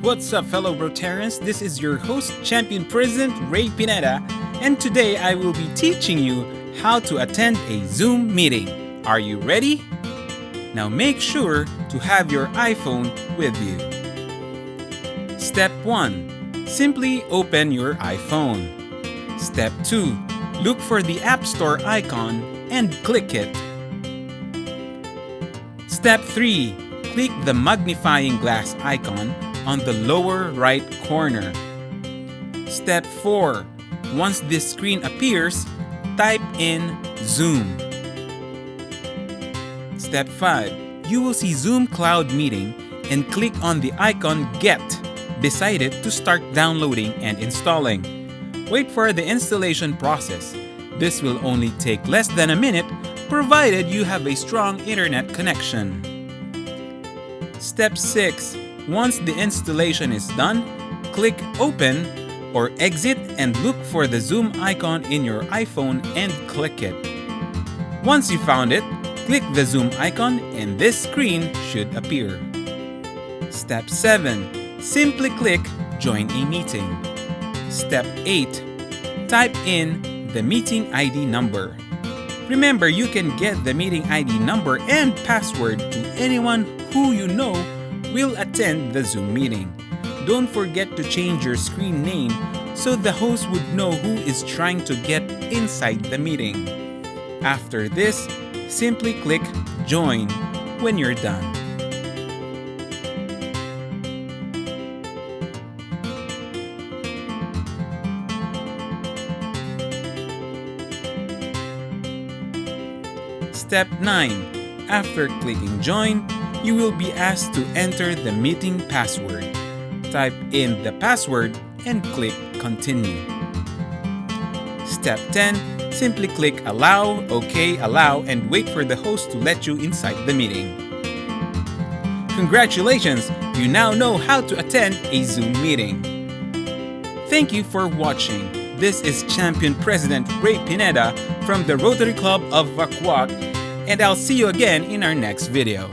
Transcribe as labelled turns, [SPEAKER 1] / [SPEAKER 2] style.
[SPEAKER 1] What's up, fellow Rotarians? This is your host, Champion President Ray Pineda, and today I will be teaching you how to attend a Zoom meeting. Are you ready? Now make sure to have your iPhone with you. Step 1. Simply open your iPhone. Step 2. Look for the App Store icon and click it. Step 3. Click the magnifying glass icon on the lower right corner. Step 4. Once this screen appears, type in Zoom. Step 5. You will see Zoom Cloud Meeting and click on the icon Get beside it to start downloading and installing. Wait for the installation process. This will only take less than a minute provided you have a strong internet connection. Step 6. Once the installation is done, click Open or Exit and look for the Zoom icon in your iPhone and click it. Once you found it, click the Zoom icon and this screen should appear. Step 7. Simply click Join a Meeting. Step 8. Type in the meeting ID number. Remember, you can get the meeting ID number and password to anyone who you know will attend the Zoom meeting. Don't forget to change your screen name so the host would know who is trying to get inside the meeting. After this, simply click Join when you're done. Step 9. After clicking Join, you will be asked to enter the meeting password. Type in the password and click Continue. Step 10. Simply click Allow, OK, Allow, and wait for the host to let you inside the meeting. Congratulations! You now know how to attend a Zoom meeting. Thank you for watching. This is Champion President Ray Pineda from the Rotary Club of Vacuac, and I'll see you again in our next video.